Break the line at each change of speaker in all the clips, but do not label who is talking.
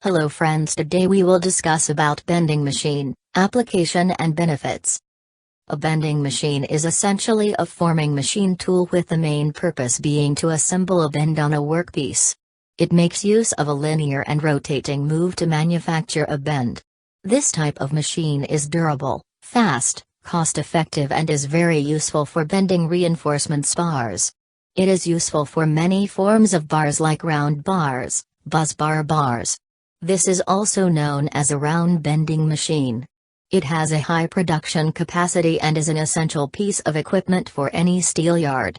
Hello friends, today we will discuss about bending machine, application and benefits. A bending machine is essentially a forming machine tool with the main purpose being to assemble a bend on a workpiece. It makes use of a linear and rotating move to manufacture a bend. This type of machine is durable, fast, cost-effective and is very useful for bending reinforcement spars. It is useful for many forms of bars like round bars, busbar bars. This is also known as a round bending machine. It has a high production capacity and is an essential piece of equipment for any steelyard.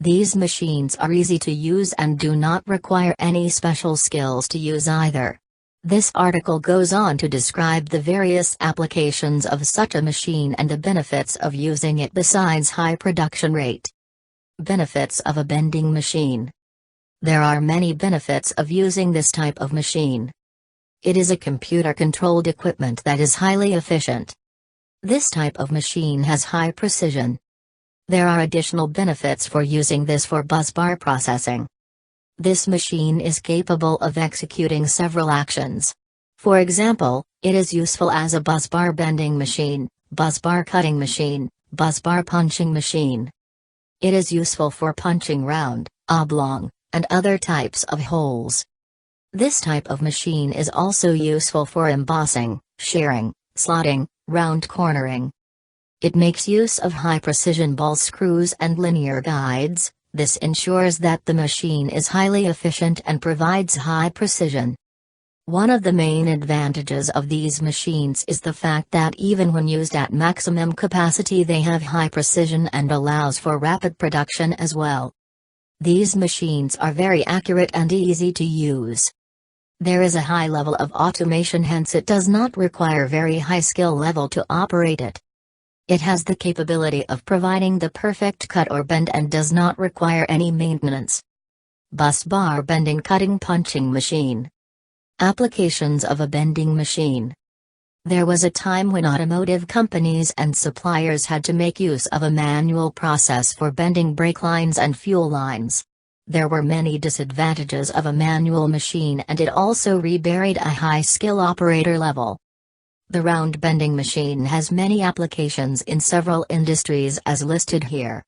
These machines are easy to use and do not require any special skills to use either. This article goes on to describe the various applications of such a machine and the benefits of using it besides high production rate. Benefits of a bending machine. There are many benefits of using this type of machine. It is a computer-controlled equipment that is highly efficient. This type of machine has high precision. There are additional benefits for using this for busbar processing. This machine is capable of executing several actions. For example, it is useful as a busbar bending machine, busbar cutting machine, busbar punching machine. It is useful for punching round, oblong, and other types of holes. This type of machine is also useful for embossing, shearing, slotting, round cornering. It makes use of high-precision ball screws and linear guides. This ensures that the machine is highly efficient and provides high precision. One of the main advantages of these machines is the fact that even when used at maximum capacity they have high precision and allows for rapid production as well. These machines are very accurate and easy to use. There is a high level of automation, hence it does not require very high skill level to operate it. It has the capability of providing the perfect cut or bend and does not require any maintenance. Busbar bending cutting punching machine. Applications of a bending machine. There was a time when automotive companies and suppliers had to make use of a manual process for bending brake lines and fuel lines. There were many disadvantages of a manual machine and it also reburied a high-skill operator level. The round bending machine has many applications in several industries as listed here.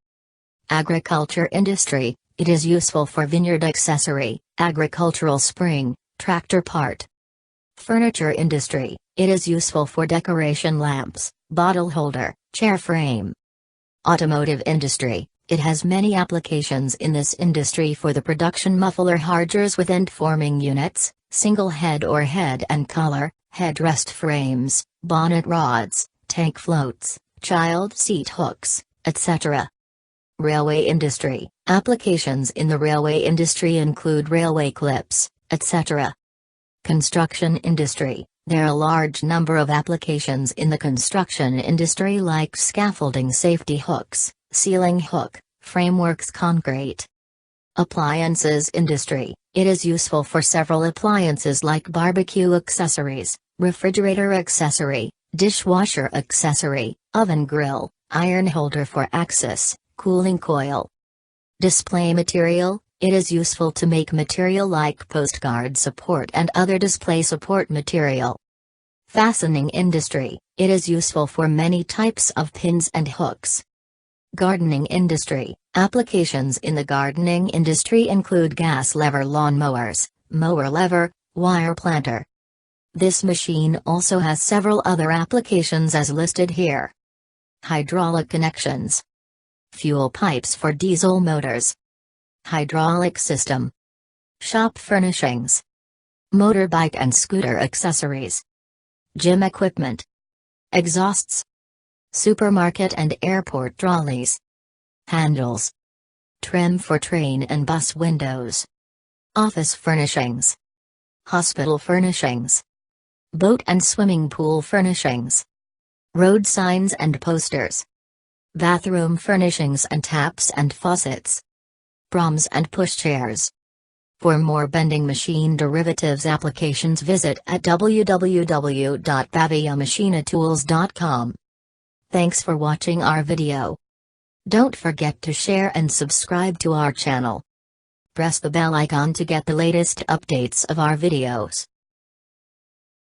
Agriculture industry, it is useful for vineyard accessory, agricultural spring, tractor part. Furniture industry, it is useful for decoration lamps, bottle holder, chair frame. Automotive industry, it has many applications in this industry for the production muffler hardgers with end forming units, single head or head and collar, headrest frames, bonnet rods, tank floats, child seat hooks, etc. Railway industry, applications in the railway industry include railway clips, etc. Construction industry, there are a large number of applications in the construction industry like scaffolding safety hooks, ceiling hook, frameworks concrete. Appliances industry, it is useful for several appliances like barbecue accessories, refrigerator accessory, dishwasher accessory, oven grill, iron holder for axis, cooling coil. Display material, it is useful to make material like postcard support and other display support material. Fastening industry, it is useful for many types of pins and hooks. Gardening industry, applications in the gardening industry include gas lever lawn mowers, mower lever, wire planter. This machine also has several other applications as listed here. Hydraulic connections. Fuel pipes for diesel motors. Hydraulic system. Shop furnishings. Motorbike and scooter accessories. Gym equipment. Exhausts. Supermarket and airport trolleys. Handles. Trim for train and bus windows. Office furnishings. Hospital furnishings. Boat and swimming pool furnishings. Road signs and posters. Bathroom furnishings and taps and faucets. Proms and pushchairs. For more bending machine derivatives applications visit at www.paviamachinatools.com. Thanks for watching our video. Don't forget to share and subscribe to our channel. Press the bell icon to get the latest updates of our videos.